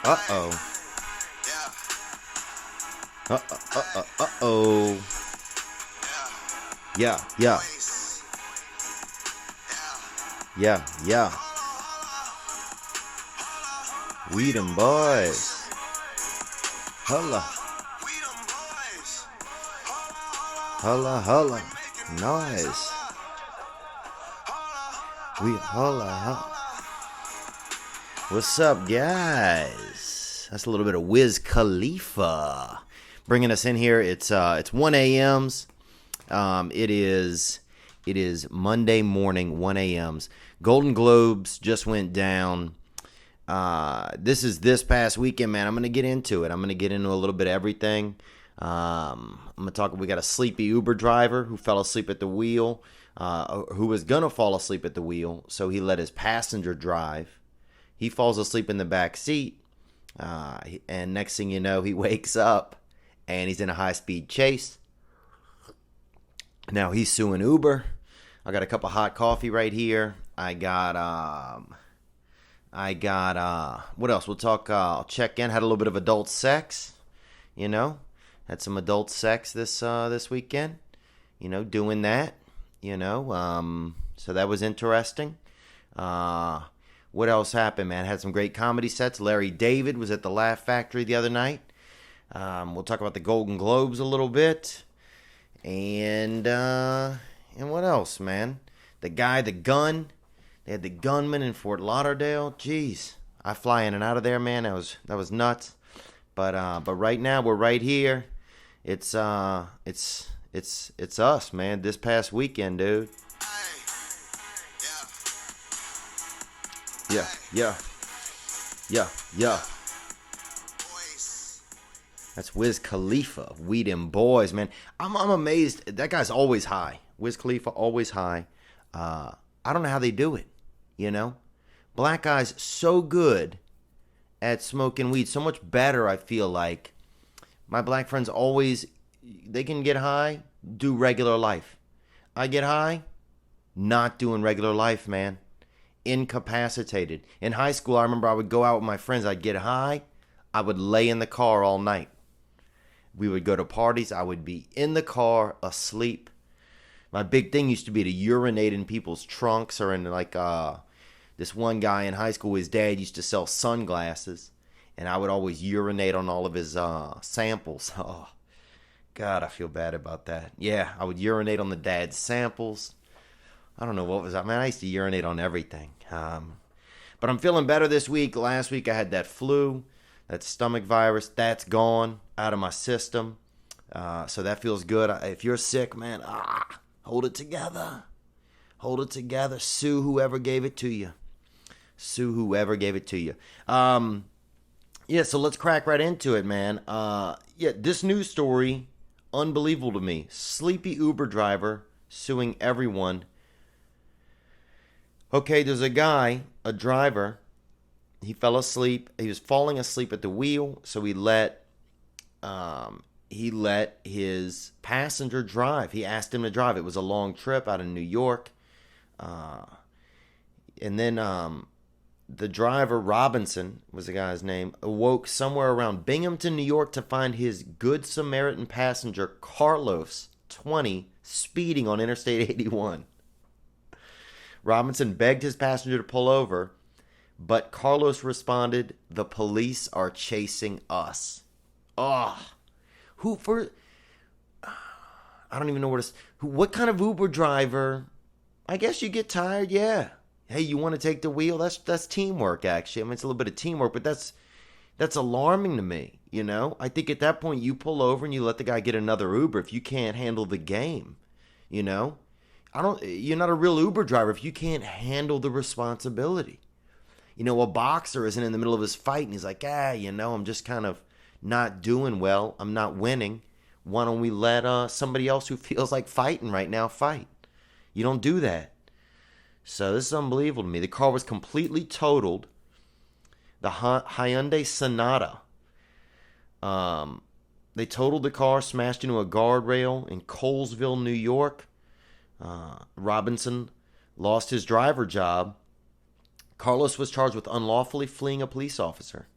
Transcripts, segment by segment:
Uh-oh. Uh-oh. Yeah, yeah. Yeah, yeah. We them boys. Holla. Holla, holla. Nice. We holla, holla. What's up, guys? That's a little bit of Wiz Khalifa bringing us in here. It's 1 a.m.s. It is Monday morning, 1 a.m.s. Golden Globes just went down. This is this past weekend, man. I'm going to get into it. I'm going to get into a little bit of everything. I'm going to talk. We got a sleepy Uber driver who fell asleep at the wheel, who was going to fall asleep at the wheel, so he let his passenger drive. He falls asleep in the back seat, and next thing you know, he wakes up, and he's in a high-speed chase. Now he's suing Uber. I got a cup of hot coffee right here. I got what else? We'll talk, I'll check in. Had a little bit of adult sex, Had some adult sex this weekend, doing that, so that was interesting. What else happened, man? Had some great comedy sets. Larry David was at the Laugh Factory the other night. We'll talk about the Golden Globes a little bit. And what else, man? The gun. They had the gunman in Fort Lauderdale. Jeez, I fly in and out of there, man. That was nuts. But right now we're right here. It's us, man. This past weekend, dude. Yeah. That's Wiz Khalifa. We them boys, man. I'm amazed. That guy's always high. Wiz Khalifa, always high. I don't know how they do it, Black guys so good at smoking weed. So much better, I feel like. My black friends always, they can get high, do regular life. I get high, not doing regular life, man. Incapacitated. In high school, I remember I would go out with my friends. I'd get high. I would lay in the car all night. We would go to parties. I would be in the car asleep. My big thing used to be to urinate in people's trunks or in this one guy in high school, his dad used to sell sunglasses, and I would always urinate on all of his samples. Oh, God, I feel bad about that. Yeah, I would urinate on the dad's samples. I don't know what was that. Man, I used to urinate on everything. But I'm feeling better this week. Last week I had that flu, that stomach virus. That's gone out of my system. So that feels good. If you're sick, man, hold it together. Hold it together. Sue whoever gave it to you. Sue whoever gave it to you. Yeah, so let's crack right into it, man. This news story, unbelievable to me. Sleepy Uber driver suing everyone. Okay, there's a guy, a driver. He fell asleep. He was falling asleep at the wheel, so he let his passenger drive. He asked him to drive. It was a long trip out of New York. And then the driver, Robinson was the guy's name, awoke somewhere around Binghamton, New York to find his Good Samaritan passenger, Carlos, 20, speeding on Interstate 81. Robinson begged his passenger to pull over, but Carlos responded, "The police are chasing us." I don't even know what kind of Uber driver, I guess you get tired, yeah. Hey, you want to take the wheel? That's teamwork, actually. I mean, it's a little bit of teamwork, but that's alarming to me, I think at that point you pull over and you let the guy get another Uber if you can't handle the game, You're not a real Uber driver if you can't handle the responsibility. A boxer isn't in the middle of his fight and he's like, I'm just kind of not doing well. I'm not winning. Why don't we let somebody else who feels like fighting right now fight? You don't do that. So this is unbelievable to me. The car was completely totaled. The Hyundai Sonata. They totaled the car, smashed into a guardrail in Colesville, New York. Robinson lost his driver job. Carlos was charged with unlawfully fleeing a police officer.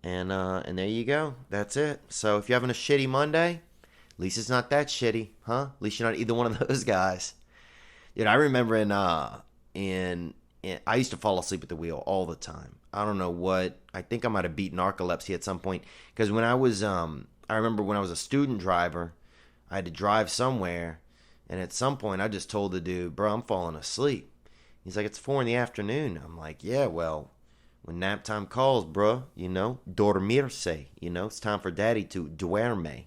And there you go. That's it. So if you're having a shitty Monday, at least it's not that shitty, huh? At least you're not either one of those guys. Dude, I remember in I used to fall asleep at the wheel all the time. I don't know what. I think I might have beat narcolepsy at some point because when I remember when I was a student driver, I had to drive somewhere, and at some point I just told the dude, "Bro, I'm falling asleep." He's like, "It's 4 in the afternoon." I'm like, "Yeah, well, when nap time calls, bro, dormirse, it's time for daddy to duerme."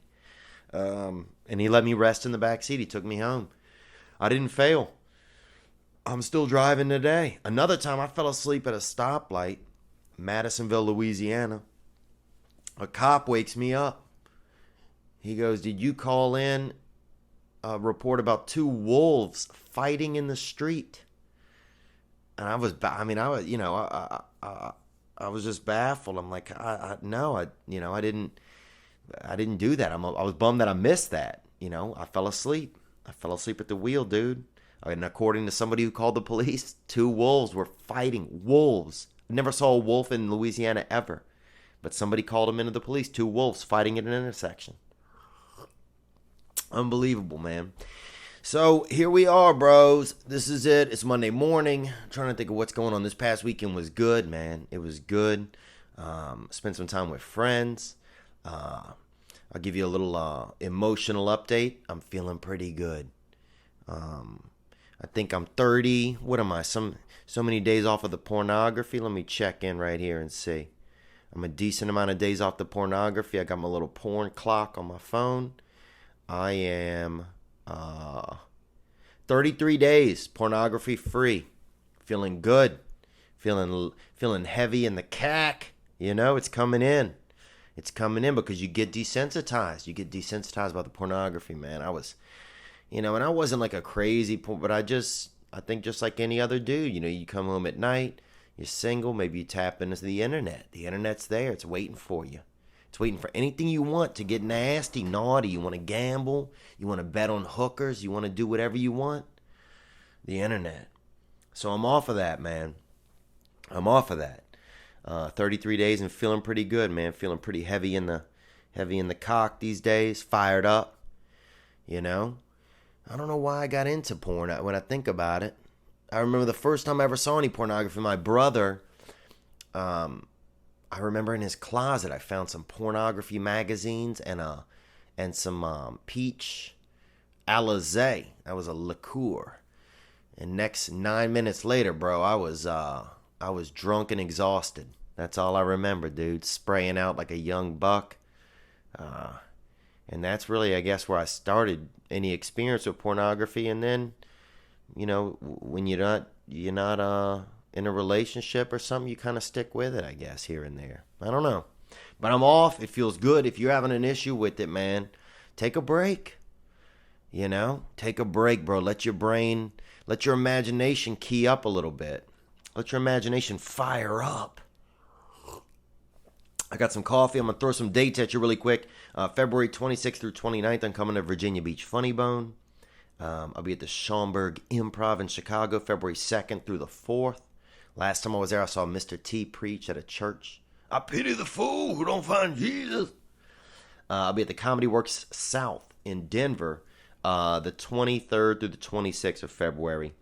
And he let me rest in the back seat. He took me home. I didn't fail. I'm still driving today. Another time I fell asleep at a stoplight, Madisonville, Louisiana. A cop wakes me up. He goes, "Did you call in a report about 2 wolves fighting in the street?" And I was just baffled. I'm like, no, I didn't do that. I was bummed that I missed that. I fell asleep. I fell asleep at the wheel, dude. And according to somebody who called the police, 2 wolves were fighting. Wolves. I never saw a wolf in Louisiana ever. But somebody called them into the police. 2 wolves fighting at an intersection. Unbelievable, man. So here we are, bros. This is it. It's Monday morning. I'm trying to think of what's going on. This past weekend was good, man. It was good. Spent some time with friends. I'll give you a little emotional update. I'm feeling pretty good. I think I'm 30. What am I? So many days off of the pornography. Let me check in right here and see. I'm a decent amount of days off the pornography. I got my little porn clock on my phone. I am 33 days pornography free. Feeling good. Feeling heavy in the cack. It's coming in. It's coming in because you get desensitized. You get desensitized by the pornography, man. And I wasn't like a crazy, but I think just like any other dude, you come home at night, you're single, maybe you tap into the internet. The internet's there. It's waiting for you. It's waiting for anything you want to get nasty, naughty. You want to gamble. You want to bet on hookers. You want to do whatever you want. The internet. So I'm off of that, man. I'm off of that. 33 days and feeling pretty good, man. Feeling pretty heavy in the cock these days. Fired up. I don't know why I got into porn when I think about it. I remember the first time I ever saw any pornography. My brother, I remember in his closet I found some pornography magazines and some peach alizé. That was a liqueur. And next 9 minutes later, bro, I was drunk and exhausted. That's all I remember, dude. Spraying out like a young buck. And that's really, I guess, where I started any experience with pornography. And then, when you're not in a relationship or something, you kind of stick with it, I guess, here and there. I don't know. But I'm off. It feels good. If you're having an issue with it, man, take a break. Take a break, bro. Let your imagination key up a little bit. Let your imagination fire up. I got some coffee. I'm going to throw some dates at you really quick. February 26th through 29th, I'm coming to Virginia Beach Funny Bone. I'll be at the Schaumburg Improv in Chicago, February 2nd through the 4th. Last time I was there, I saw Mr. T preach at a church. I pity the fool who don't find Jesus. I'll be at the Comedy Works South in Denver, the 23rd through the 26th of February.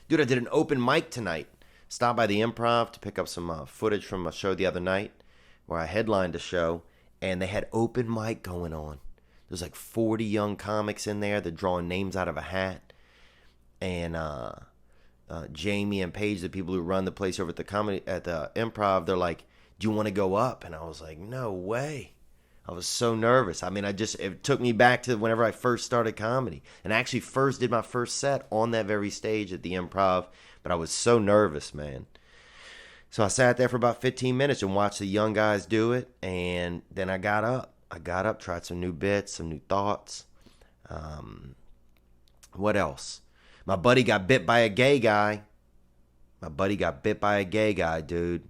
Dude, I did an open mic tonight. Stopped by the Improv to pick up some footage from a show the other night where I headlined a show, and they had open mic going on. There's like 40 young comics in there. They're drawing names out of a hat. And Jamie and Paige, the people who run the place over at the Improv, they're like, "Do you want to go up?" And I was like, "No way." I was so nervous. I mean, it took me back to whenever I first started comedy. And I actually first did my first set on that very stage at the Improv. But I was so nervous, man. So I sat there for about 15 minutes and watched the young guys do it. And then I got up. Tried some new bits, some new thoughts. What else? My buddy got bit by a gay guy. Dude.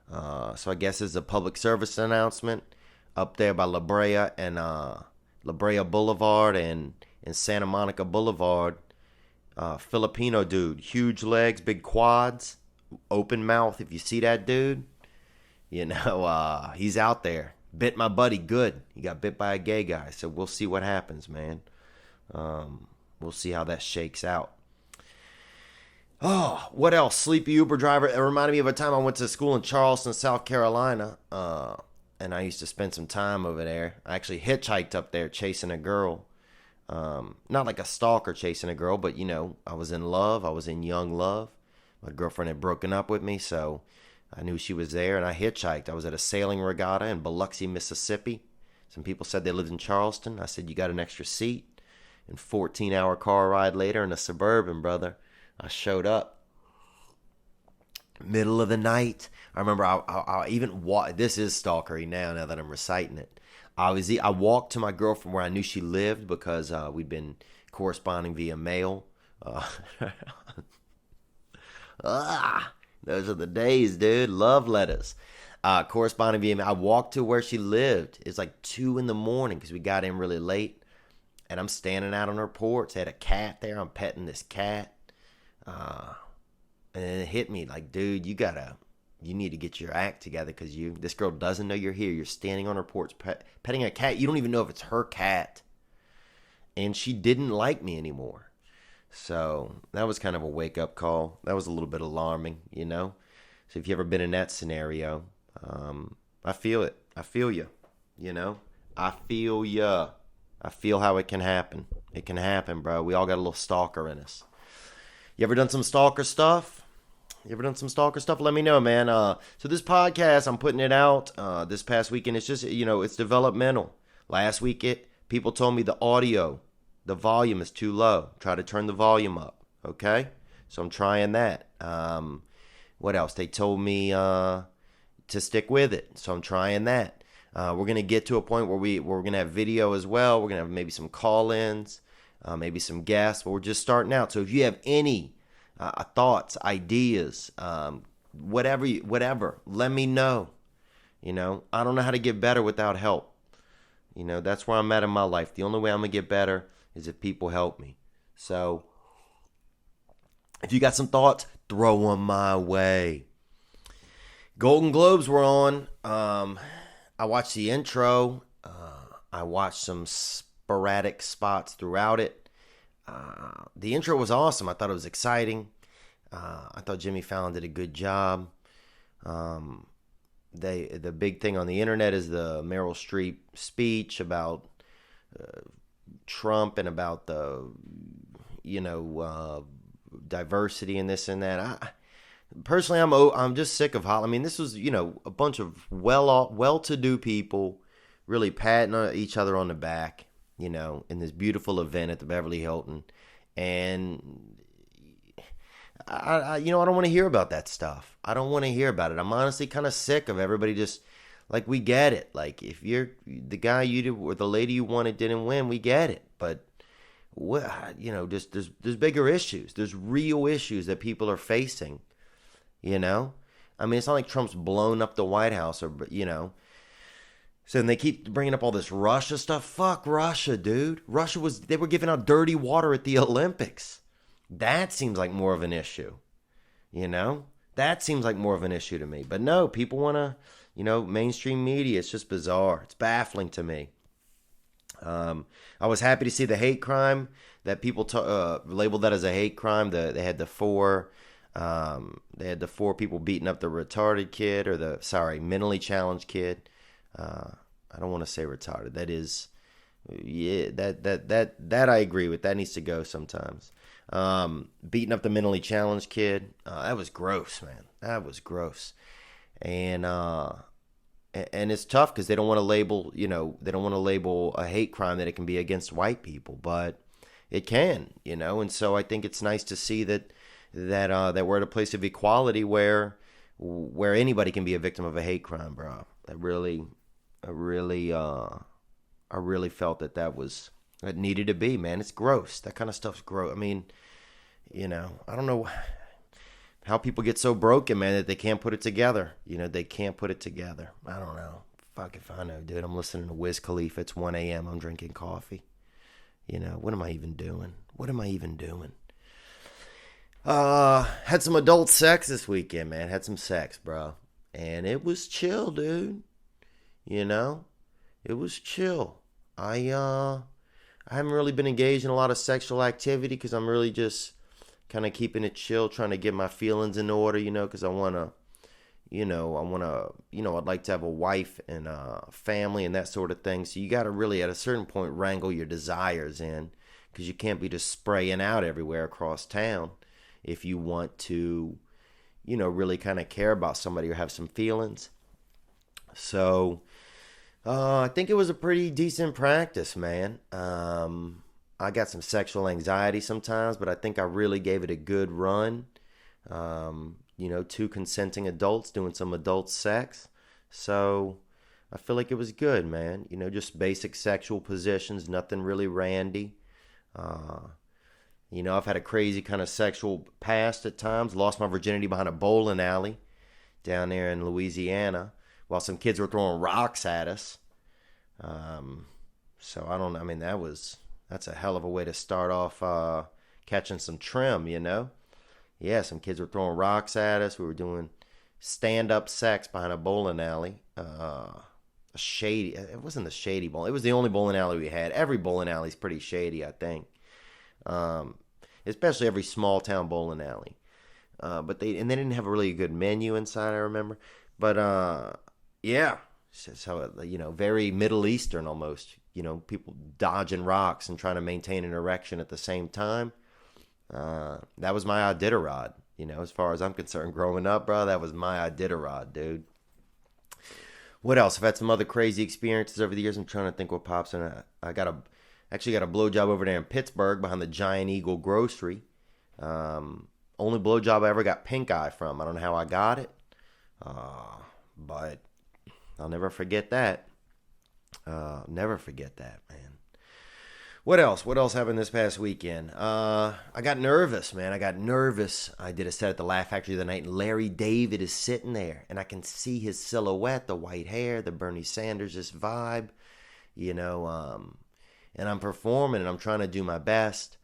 So I guess it's a public service announcement up there by La Brea and La Brea Boulevard and Santa Monica Boulevard. Filipino dude, huge legs, big quads, open mouth. If you see that dude, He's out there. Bit my buddy good. He got bit by a gay guy. So we'll see what happens, man. We'll see how that shakes out. Oh, what else? Sleepy Uber driver. It reminded me of a time I went to school in Charleston, South Carolina. And I used to spend some time over there. I actually hitchhiked up there chasing a girl. Not like a stalker chasing a girl, but, I was in love. I was in young love. My girlfriend had broken up with me, so I knew she was there, and I hitchhiked. I was at a sailing regatta in Biloxi, Mississippi. Some people said they lived in Charleston. I said, you got an extra seat? And 14-hour car ride later in a Suburban, brother, I showed up. Middle of the night. I remember I even walked. This is stalkery now that I'm reciting it. I walked to my girlfriend where I knew she lived because we'd been corresponding via mail. Those are the days, dude. Love letters. Corresponding via mail. I walked to where she lived. It's like 2 a.m. because we got in really late. And I'm standing out on her porch. They had a cat there. I'm petting this cat. And it hit me like, dude, you need to get your act together because this girl doesn't know you're here. You're standing on her porch petting a cat. You don't even know if it's her cat. And she didn't like me anymore. So that was kind of a wake-up call. That was a little bit alarming, So if you've ever been in that scenario, I feel it. I feel you, I feel ya. I feel how it can happen. It can happen, bro. We all got a little stalker in us. You ever done some stalker stuff? Let me know, man. So this podcast, I'm putting it out this past weekend. It's just, it's developmental. Last week, people told me the volume is too low. Try to turn the volume up, okay? So I'm trying that. What else? They told me to stick with it, so I'm trying that. We're going to get to a point where we're going to have video as well. We're going to have maybe some call-ins, maybe some guests, but we're just starting out. So if you have any thoughts, ideas, whatever, let me know. I don't know how to get better without help. That's where I'm at in my life. The only way I'm going to get better is if people help me. So if you got some thoughts, throw them my way. Golden Globes were on. I watched the intro. I watched some sporadic spots throughout it. The intro was awesome. I thought it was exciting. I thought Jimmy Fallon did a good job. The big thing on the internet is the Meryl Streep speech about Trump and about the diversity and this and that. Personally, I'm just sick of Hollywood. I mean, this was a bunch of well-to-do people really patting each other on the back, in this beautiful event at the Beverly Hilton, and I don't want to hear about that stuff. I don't want to hear about it. I'm honestly kind of sick of everybody just like, we get it. Like, if you're the guy you did or the lady you wanted didn't win, we get it. But just there's bigger issues. There's real issues that people are facing. I mean, it's not like Trump's blown up the White House or. So they keep bringing up all this Russia stuff. Fuck Russia, dude. They were giving out dirty water at the Olympics. That seems like more of an issue. That seems like more of an issue to me. But no, people want to, mainstream media. It's just bizarre. It's baffling to me. I was happy to see the hate crime that people labeled that as a hate crime. They had the four people beating up the retarded kid mentally challenged kid. I don't want to say retarded. That is, yeah, that I agree with. That needs to go sometimes. Beating up the mentally challenged kid. That was gross, man. That was gross. And it's tough because they don't want to label, a hate crime that it can be against white people, but it can, and so I think it's nice to see that we're at a place of equality where anybody can be a victim of a hate crime, bro. I really felt that needed to be, man. It's gross. That kind of stuff's gross. I mean, I don't know how people get so broken, man, that they can't put it together. They can't put it together. I don't know. Fuck if I know, dude. I'm listening to Wiz Khalifa. It's 1 a.m. I'm drinking coffee. What am I even doing? Had some adult sex this weekend, man. Had some sex, bro. And it was chill, dude. You know, it was chill. I haven't really been engaged in a lot of sexual activity because I'm really just kind of keeping it chill, trying to get my feelings in order, because I'd like to have a wife and a family and that sort of thing. So you got to really, at a certain point, wrangle your desires in because you can't be just spraying out everywhere across town if you want to, really kind of care about somebody or have some feelings. So I think it was a pretty decent practice, man. I got some sexual anxiety sometimes, but I think I really gave it a good run. Two consenting adults doing some adult sex. So I feel like it was good, man. Just basic sexual positions, nothing really randy. I've had a crazy kind of sexual past at times. Lost my virginity behind a bowling alley down there in Louisiana while some kids were throwing rocks at us. So I don't know. I mean, that's a hell of a way to start off catching some trim, Yeah, some kids were throwing rocks at us. We were doing stand-up sex behind a bowling alley. It wasn't a shady bowl. It was the only bowling alley we had. Every bowling alley is pretty shady, I think. Especially every small town bowling alley. But they didn't have a really good menu inside, I remember. But yeah, so very Middle Eastern almost. People dodging rocks and trying to maintain an erection at the same time. That was my Iditarod. As far as I'm concerned, growing up, bro, that was my Iditarod, dude. What else? I've had some other crazy experiences over the years. I'm trying to think what pops in. I actually got a blowjob over there in Pittsburgh behind the Giant Eagle Grocery. Only blowjob I ever got pink eye from. I don't know how I got it, but I'll never forget that. Never forget that, man. What else? What else happened this past weekend? I got nervous, man. I did a set at the Laugh Factory the other night, and Larry David is sitting there, and I can see his silhouette, the white hair, the Bernie Sanders, this vibe, and I'm performing, and I'm trying to do my best.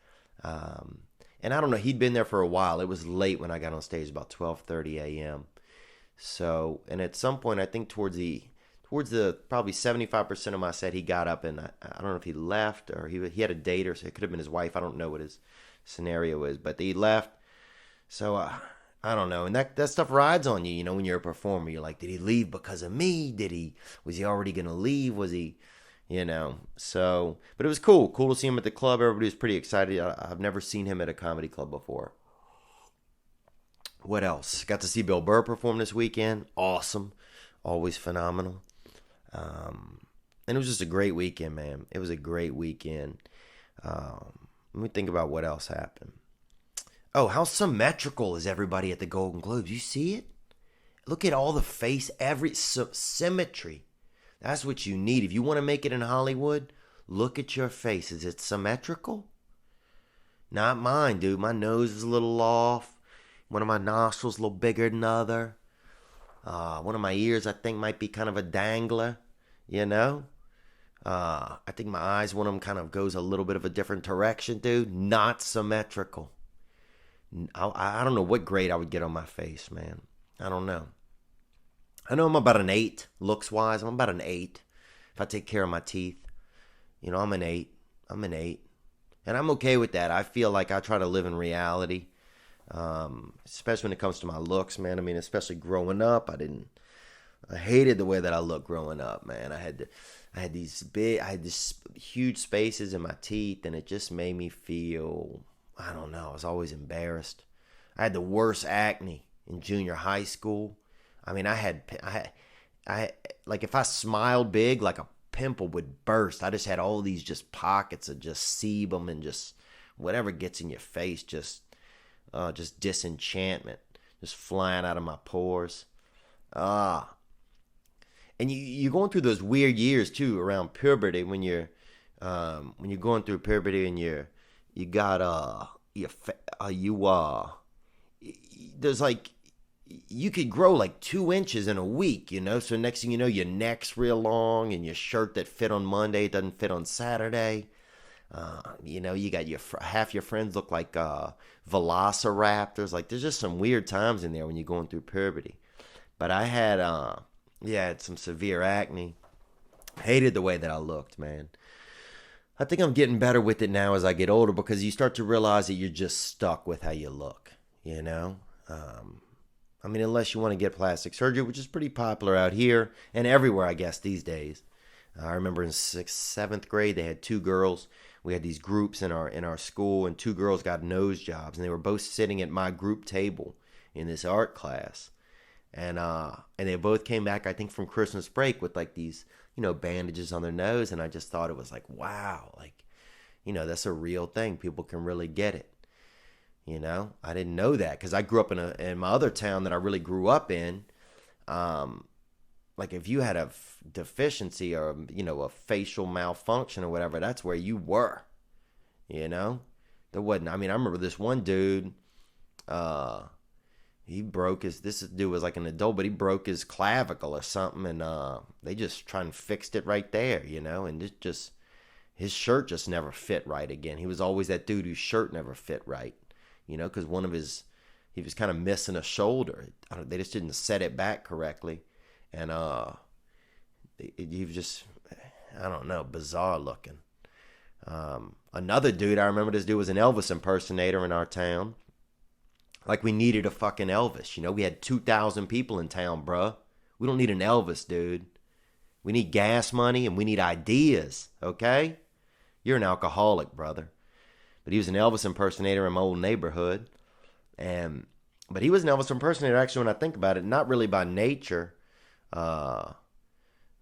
And I don't know, he'd been there for a while. It was late when I got on stage, about 12:30 a.m. So, and at some point, I think towards the probably 75% of my set, he got up, and I don't know if he left or he had a date, or it could have been his wife. I don't know what his scenario is, but he left. So I don't know, and that stuff rides on you, when you're a performer. You're like, did he leave because of me? Was he already gonna leave? Was he, So, but it was cool to see him at the club. Everybody was pretty excited. I've never seen him at a comedy club before. What else? Got to see Bill Burr perform this weekend. Awesome, always phenomenal. And it was just a great weekend, man. It was a great weekend. Let me think about what else happened. Oh, how symmetrical is everybody at the Golden Globes? You see it? Look at all the face, symmetry. That's what you need. If you want to make it in Hollywood, look at your face. Is it symmetrical? Not mine, dude. My nose is a little off. One of my nostrils a little bigger than the other. One of my ears, I think, might be kind of a dangler. I think my eyes, one of them kind of goes a little bit of a different direction, dude. Not symmetrical. I don't know what grade I would get on my face, man. I don't know. I know I'm about an 8, looks-wise. I'm about an 8. If I take care of my teeth, I'm an 8. I'm an 8. And I'm okay with that. I feel like I try to live in reality, especially when it comes to my looks, man. I mean, especially growing up, I hated the way that I looked growing up, man. I had these huge spaces in my teeth, and it just made me feel, I don't know, I was always embarrassed. I had the worst acne in junior high school. I mean, I like if I smiled big, like a pimple would burst. I just had all these just pockets of just sebum and just whatever gets in your face, just disenchantment, just flying out of my pores. And you're going through those weird years too around puberty when you're going through puberty and there's like, you could grow like 2 inches in a week, so next thing you know, your neck's real long and your shirt that fit on Monday doesn't fit on Saturday. You got half your friends look like velociraptors. Like, there's just some weird times in there when you're going through puberty. But I had, yeah, I had some severe acne. Hated the way that I looked, man. I think I'm getting better with it now as I get older because you start to realize that you're just stuck with how you look, you know? I mean, unless you want to get plastic surgery, which is pretty popular out here and everywhere, I guess, these days. I remember in sixth, seventh grade, they had two girls. We had these groups in our school, and two girls got nose jobs, and they were both sitting at my group table in this art class. And they both came back, I think, from Christmas break with like these, bandages on their nose, and I just thought it was like, wow, like, that's a real thing. People can really get it. I didn't know that because I grew up in my other town that I really grew up in. Like if you had a deficiency or a facial malfunction or whatever, that's where you were. There wasn't. I mean, I remember this one dude. He broke this dude was like an adult, but he broke his clavicle or something, and they just try and fixed it right there, and it just his shirt just never fit right again. He was always that dude whose shirt never fit right, because he was kind of missing a shoulder. They just didn't set it back correctly, and he was just, I don't know, bizarre looking. Another dude, I remember this dude was an Elvis impersonator in our town. Like we needed a fucking Elvis. We had 2,000 people in town, bruh. We don't need an Elvis, dude. We need gas money and we need ideas, okay? You're an alcoholic, brother. But he was an Elvis impersonator in my old neighborhood. But he was an Elvis impersonator, actually, when I think about it, not really by nature, or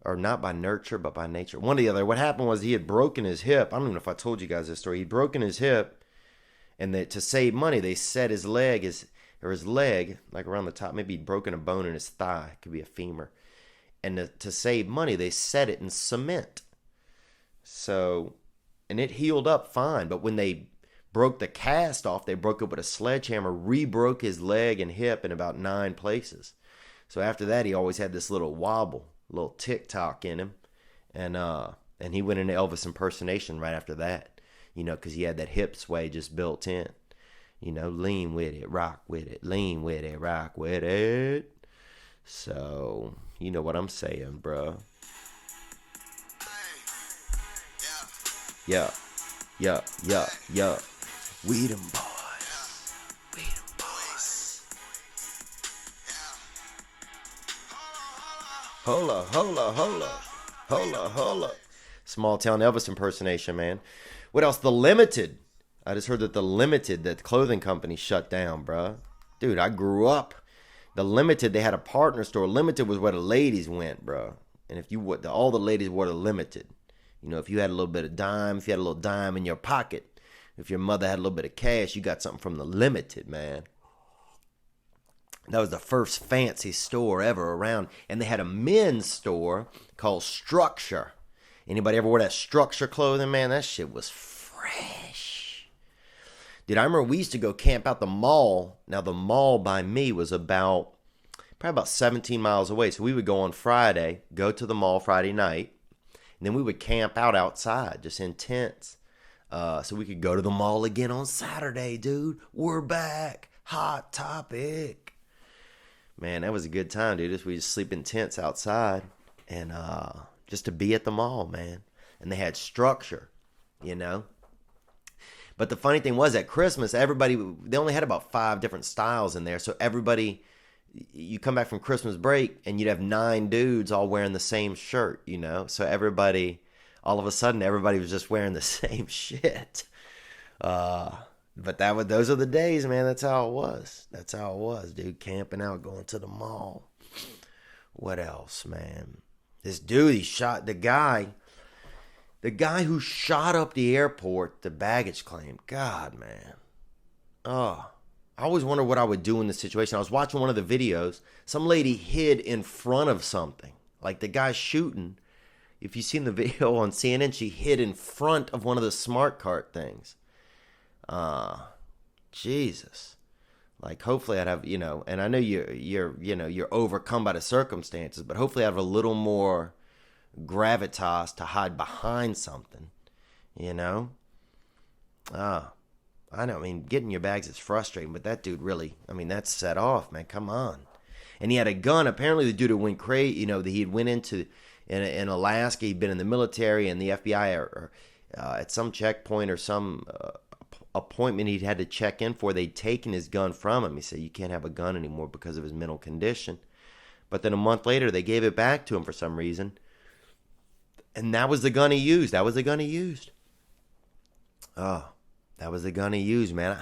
not by nurture, but by nature. One or the other. What happened was he had broken his hip. I don't even know if I told you guys this story. He'd broken his hip. And to save money, they set his leg, like around the top. Maybe he'd broken a bone in his thigh. It could be a femur. And to save money, they set it in cement. So, and it healed up fine. But when they broke the cast off, they broke it with a sledgehammer, re-broke his leg and hip in about 9 places. So after that, he always had this little wobble, little tick-tock in him. And he went into Elvis impersonation right after that. Because he had that hip sway just built in. Lean with it, rock with it, lean with it, rock with it. So, you know what I'm saying, bro. Yeah. We them boys. Holla. Small town Elvis impersonation, man. What else? The Limited. I just heard that the clothing company shut down, bruh. Dude, I grew up. The Limited, they had a partner store. Limited was where the ladies went, bruh. And if all the ladies wore the Limited. If you had a little bit of dime, if you had a little dime in your pocket, if your mother had a little bit of cash, you got something from the Limited, man. That was the first fancy store ever around. And they had a men's store called Structure. Anybody ever wear that Structure clothing, man? That shit was fresh. Dude, I remember we used to go camp out the mall. Now, the mall by me was probably about 17 miles away. So we would go on Friday, go to the mall Friday night, and then we would camp out outside, just in tents. So we could go to the mall again on Saturday, dude. We're back. Hot topic. Man, that was a good time, dude. We just sleep in tents outside. And, just to be at the mall, man. And they had Structure, But the funny thing was, at Christmas, they only had about 5 different styles in there. So everybody, you come back from Christmas break and you'd have 9 dudes all wearing the same shirt, So all of a sudden, everybody was just wearing the same shit. But those are the days, man. That's how it was, dude. Camping out, going to the mall. What else, man? This dude, he shot the guy who shot up the airport, the baggage claim. God, man. Oh, I always wonder what I would do in this situation. I was watching one of the videos. Some lady hid in front of something. Like the guy shooting. If you've seen the video on CNN, she hid in front of one of the smart cart things. Jesus. Like, hopefully I'd have, and I know you're overcome by the circumstances, but hopefully I have a little more gravitas to hide behind something, I know. I mean, getting your bags is frustrating, but that dude really, that's set off, man. Come on. And he had a gun. Apparently, the dude had went crazy. He had went into in Alaska. He'd been in the military, and the FBI or at some checkpoint or some appointment he'd had to check in for, they'd taken his gun from him. He said, you can't have a gun anymore because of his mental condition. But then a month later, they gave it back to him for some reason. And that was the gun he used. Oh, that was the gun he used, man.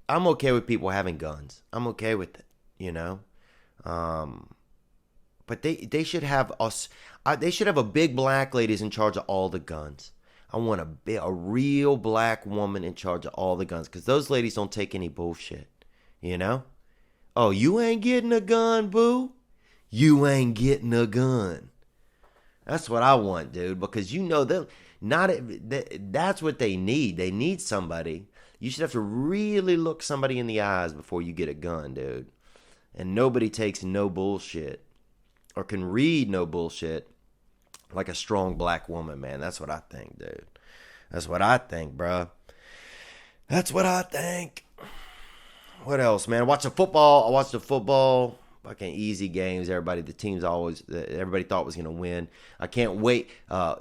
I'm okay with people having guns. I'm okay with it, But they should have us. They should have a big black lady in charge of all the guns. I want a real black woman in charge of all the guns, because those ladies don't take any bullshit, Oh, you ain't getting a gun, boo? You ain't getting a gun. That's what I want, dude, because that's what they need. They need somebody. You should have to really look somebody in the eyes before you get a gun, dude. And nobody takes no bullshit or can read no bullshit like a strong black woman, man. That's what I think, dude. That's what I think, bro. That's what I think. What else, man? I watched the football. Fucking easy games. Everybody thought was going to win. I can't wait.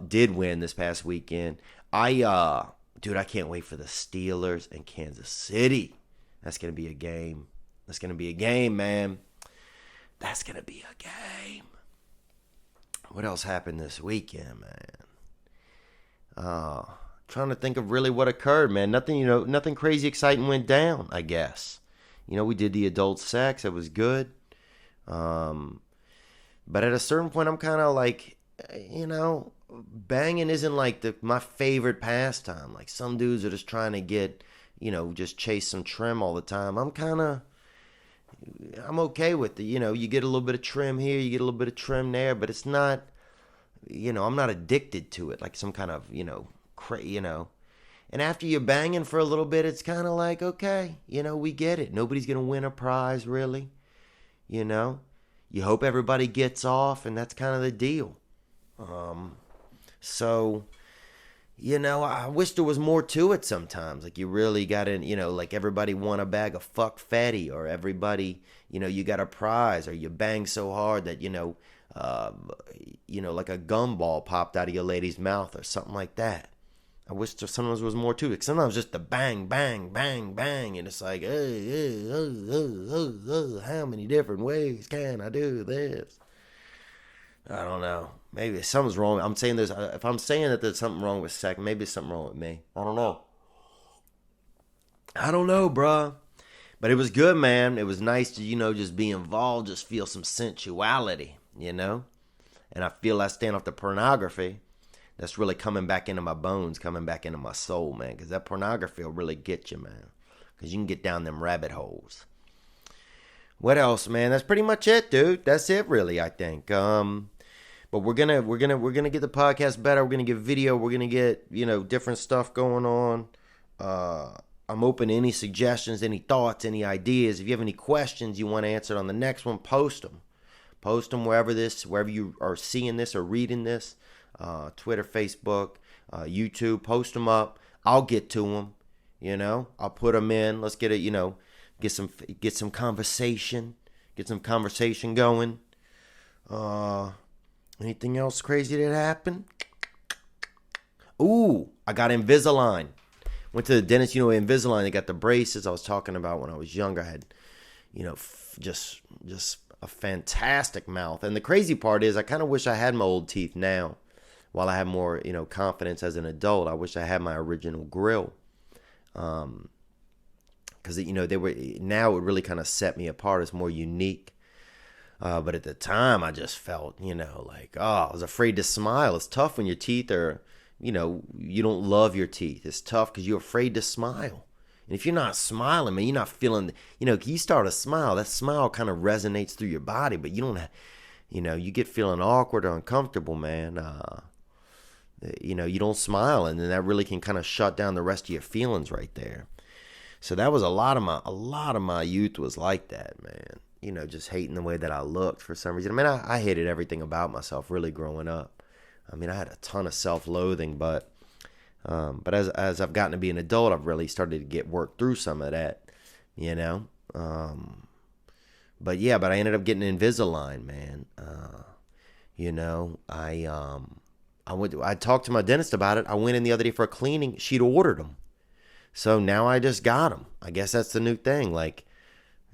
Did win this past weekend. I can't wait for the Steelers and Kansas City. That's going to be a game. That's going to be a game, man. That's going to be a game. What else happened this weekend, man? Trying to think of really what occurred, man. Nothing crazy exciting went down, I guess. We did the adult sex. It was good. But at a certain point, I'm kind of like, banging isn't like my favorite pastime. Like some dudes are just trying to get, just chase some trim all the time. I'm okay with it. You get a little bit of trim here, you get a little bit of trim there, but it's not, I'm not addicted to it like some kind of, And after you're banging for a little bit, it's kind of like, okay, we get it. Nobody's going to win a prize, really. You hope everybody gets off, and that's kind of the deal. So, I wish there was more to it sometimes. Like you really got in, like everybody won a bag of fuck fatty, or everybody, you got a prize, or you bang so hard that, like a gumball popped out of your lady's mouth or something like that. I wish there sometimes was more to it. Sometimes just the bang, bang, bang, bang, and it's like, hey, how many different ways can I do this? I don't know. Maybe something's wrong. I'm saying this. If I'm saying that there's something wrong with sex, maybe there's something wrong with me. I don't know. Bruh. But it was good, man. It was nice to, just be involved, just feel some sensuality, And I feel I stand off the pornography. That's really coming back into my bones, coming back into my soul, man. Because that pornography will really get you, man. Because you can get down them rabbit holes. What else, man? That's pretty much it, dude. That's it, really, I think. But we're gonna get the podcast better. We're gonna get video. We're gonna get different stuff going on. I'm open to any suggestions, any thoughts, any ideas. If you have any questions you want answered on the next one, post them. Post them wherever you are seeing this or reading this. Twitter, Facebook, YouTube. Post them up. I'll get to them. I'll put them in. Let's get it. Get some conversation. Get some conversation going. Anything else crazy that happened? Ooh, I got Invisalign. Went to the dentist. Invisalign, they got the braces I was talking about when I was younger. I had, just a fantastic mouth. And the crazy part is I kind of wish I had my old teeth now. While I have more, confidence as an adult, I wish I had my original grill. Because, now it would really kind of set me apart. It's more unique. But at the time, I just felt, I was afraid to smile. It's tough when your teeth are, you don't love your teeth. It's tough because you're afraid to smile. And if you're not smiling, man, you're not feeling, you start to smile. That smile kind of resonates through your body, but you don't have, you get feeling awkward or uncomfortable, man. You don't smile, and then that really can kind of shut down the rest of your feelings right there. So that was a lot of my youth was like that, man. Just hating the way that I looked for some reason. I mean, I hated everything about myself really growing up. I mean, I had a ton of self-loathing, but as I've gotten to be an adult, I've really started to get worked through some of that you know. But yeah, but I ended up getting Invisalign, man. You know, I talked to my dentist about it. I went in the other day for a cleaning. She'd ordered them. So now I just got them. I guess that's the new thing. Like,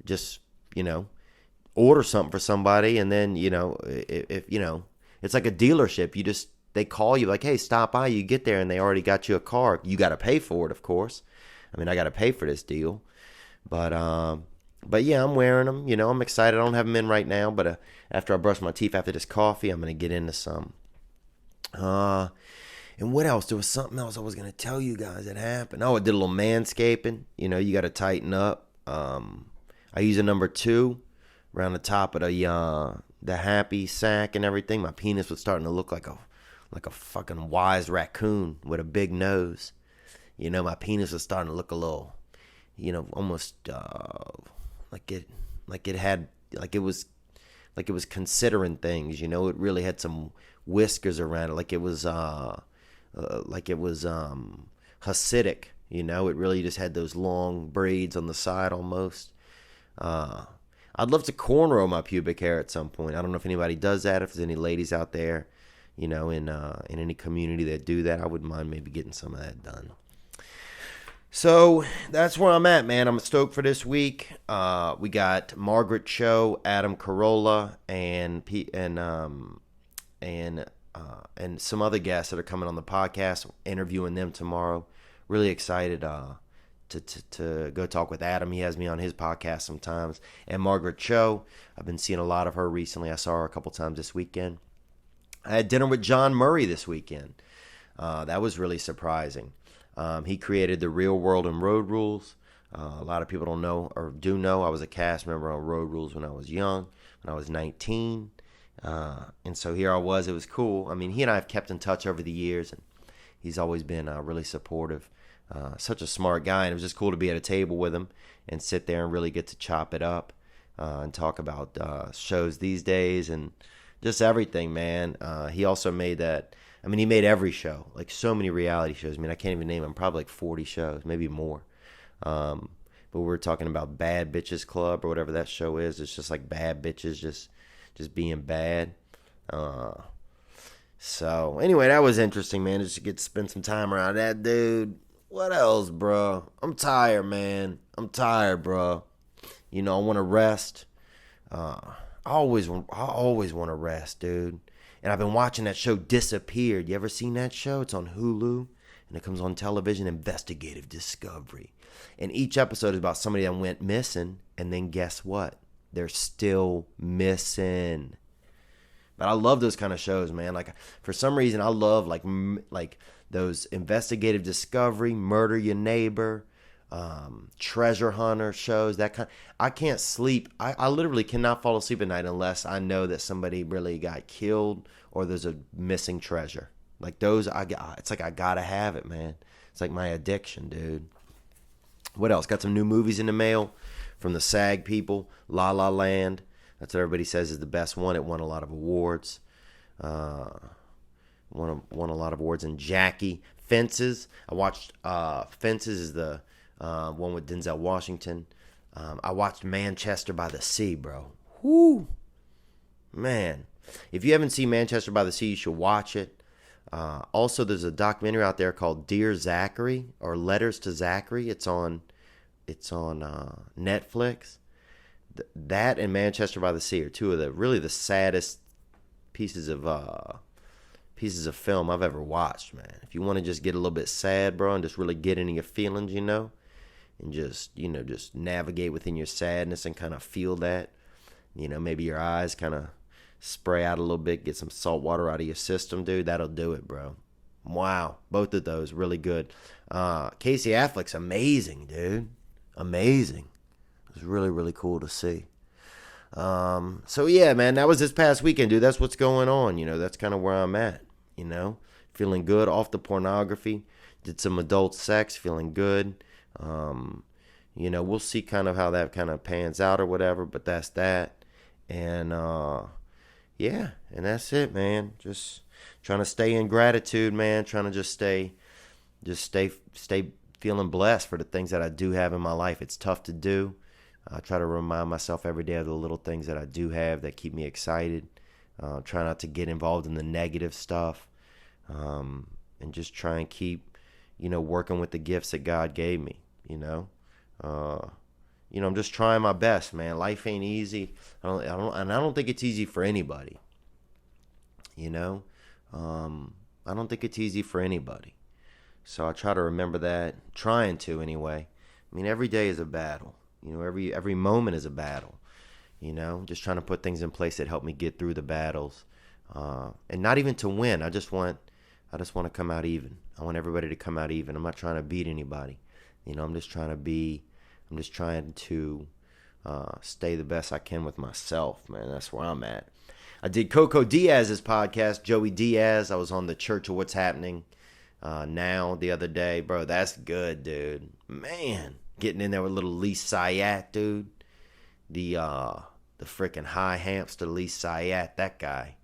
just, you know, order something for somebody, and then, you know, if you know, it's like a dealership. They call you like, hey, stop by. You get there and they already got you a car. You got to pay for it, of course. I mean, I got to pay for this deal. But yeah, I'm wearing them. You know, I'm excited. I don't have them in right now, but after I brush my teeth after this coffee, I'm gonna get into some. And what else? There was something else I was gonna tell you guys that happened. Oh, I did a little manscaping. You know, you got to tighten up. I use a number 2 around the top of the happy sack and everything. My penis was starting to look like a fucking wise raccoon with a big nose. You know, my penis was starting to look a little, you know, almost like it was considering things. You know, it really had some whiskers around it, like it was Hasidic. You know, it really just had those long braids on the side almost. I'd love to cornrow my pubic hair at some point. I don't know if anybody does that. If there's any ladies out there, you know, in any community that do that, I wouldn't mind maybe getting some of that done. So that's where I'm at, man. I'm stoked for this week. We got Margaret Cho, Adam Carolla, and some other guests that are coming on the podcast. Interviewing them tomorrow. Really excited to go talk with Adam. He has me on his podcast sometimes. And Margaret Cho, I've been seeing a lot of her recently. I saw her a couple times this weekend. I had dinner with John Murray this weekend. That was really surprising. He created the Real World and Road Rules. A lot of people don't know or do know I was a cast member on Road Rules when I was young, when I was 19. And so here I was. It was cool. I mean, he and I have kept in touch over the years, and he's always been really supportive. Such a smart guy, and it was just cool to be at a table with him and sit there and really get to chop it up and talk about shows these days and just everything, man. He also made that. I mean, he made every show, like so many reality shows. I mean, I can't even name them. Probably like 40 shows, maybe more. But we were talking about Bad Bitches Club or whatever that show is. It's just like bad bitches just being bad. So anyway, that was interesting, man. Just to get to spend some time around that dude. What else, bro? I'm tired, man. I'm tired, bro. You know, I want to rest. I always want to rest, dude. And I've been watching that show Disappeared. You ever seen that show? It's on Hulu, and it comes on television, Investigative Discovery. And each episode is about somebody that went missing, and then guess what? They're still missing. But I love those kind of shows, man. Like, for some reason, I love, like those investigative discovery, Murder Your Neighbor, treasure hunter shows, that kind. I can't sleep. I literally cannot fall asleep at night unless I know that somebody really got killed or there's a missing treasure. Like those, it's like I gotta have it, man. It's like my addiction, dude. What else? Got some new movies in the mail from the SAG people. La La Land. That's what everybody says is the best one. It won a lot of awards. Won a lot of awards. And Jackie. Fences. I watched Fences is the one with Denzel Washington. I watched Manchester by the Sea, bro. Whoo. Man. If you haven't seen Manchester by the Sea, you should watch it. Also, there's a documentary out there called Dear Zachary or Letters to Zachary. It's on Netflix. That and Manchester by the Sea are two of the saddest pieces of film I've ever watched, man. If you want to just get a little bit sad, bro, and just really get into your feelings, you know, and just navigate within your sadness and kind of feel that, you know, maybe your eyes kind of spray out a little bit, get some salt water out of your system, dude. That'll do it, bro. Wow, both of those really good. Casey Affleck's amazing, dude. Amazing. It was really, really cool to see. So yeah, man, that was this past weekend, dude. That's what's going on. You know, that's kind of where I'm at. You know, feeling good off the pornography. Did some adult sex, feeling good. You know, we'll see kind of how that kind of pans out or whatever. But that's that. And yeah, and that's it, man. Just trying to stay in gratitude, man. Trying to just stay feeling blessed for the things that I do have in my life. It's tough to do. I try to remind myself every day of the little things that I do have that keep me excited. Try not to get involved in the negative stuff, and just try and keep, working with the gifts that God gave me. I'm just trying my best, man. Life ain't easy. I don't think it's easy for anybody. I don't think it's easy for anybody. So I try to remember that, trying to anyway. I mean, every day is a battle. Every moment is a battle. Just trying to put things in place that help me get through the battles, and not even to win. I just want to come out even. I want everybody to come out even. I'm not trying to beat anybody. I'm just trying to stay the best I can with myself, man. That's where I'm at. I did Coco Diaz's podcast, Joey Diaz. I was on the Church of What's Happening Now the other day. Bro, that's good, dude. Man, getting in there with little Lee Syatt, dude. The freaking high hamster Lee Syatt, that guy.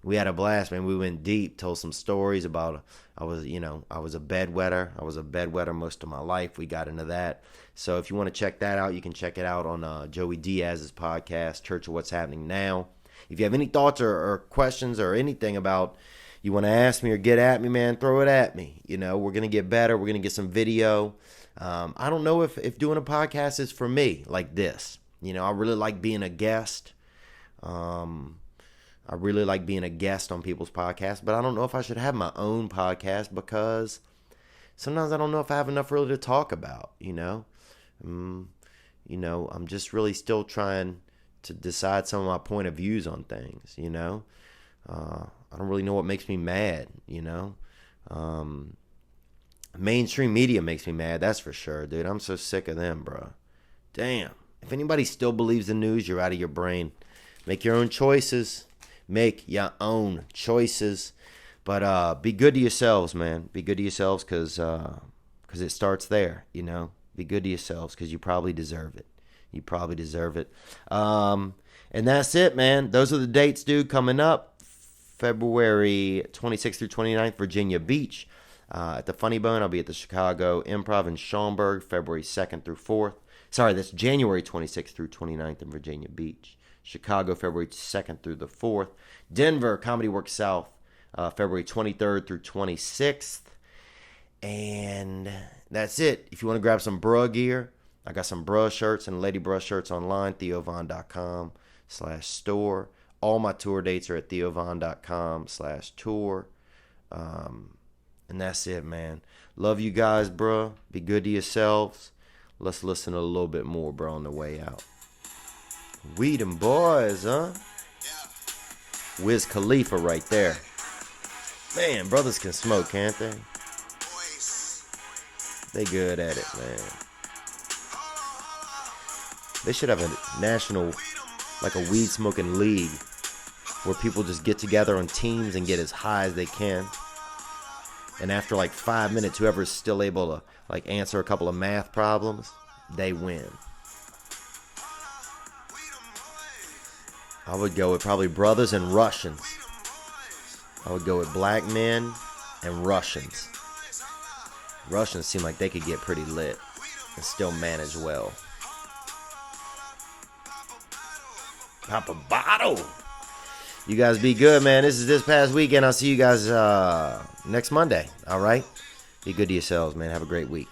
We had a blast, man. We went deep, told some stories about, I was a bedwetter. I was a bedwetter most of my life. We got into that. So if you want to check that out, you can check it out on Joey Diaz's podcast, Church of What's Happening Now. If you have any thoughts or questions or anything about you want to ask me or get at me, man, throw it at me. We're going to get better. We're going to get some video. I don't know if doing a podcast is for me like this. I really like being a guest. I really like being a guest on people's podcasts, but I don't know if I should have my own podcast because sometimes I don't know if I have enough really to talk about, I'm just really still trying to decide some of my point of views on things, I don't really know what makes me mad, Mainstream media makes me mad, that's for sure, dude. I'm so sick of them, bro. Damn. If anybody still believes the news, you're out of your brain. Make your own choices. Make your own choices. But be good to yourselves, man. Be good to yourselves because it starts there, Be good to yourselves because you probably deserve it. You probably deserve it. And that's it, man. Those are the dates, dude, coming up. February 26th through 29th, Virginia Beach. At the Funny Bone, I'll be at the Chicago Improv in Schaumburg, February 2nd through 4th. Sorry, that's January 26th through 29th in Virginia Beach. Chicago, February 2nd through the 4th. Denver, Comedy Works South, February 23rd through 26th. And that's it. If you want to grab some bra gear, I got some bra shirts and lady bra shirts online, theovon.com/store. All my tour dates are at theovon.com/tour. And that's it, man. Love you guys, bro. Be good to yourselves. Let's listen a little bit more, bro, on the way out. We them boys, huh? Wiz Khalifa right there. Man, brothers can smoke, can't they? They good at it, man. They should have a national, like a weed smoking league where people just get together on teams and get as high as they can. And after like 5 minutes, whoever's still able to like answer a couple of math problems, they win. I would go with probably brothers and Russians. I would go with black men and Russians. Russians seem like they could get pretty lit and still manage well. Pop a bottle. You guys be good, man. This is this past weekend. I'll see you guys next Monday. All right? Be good to yourselves, man. Have a great week.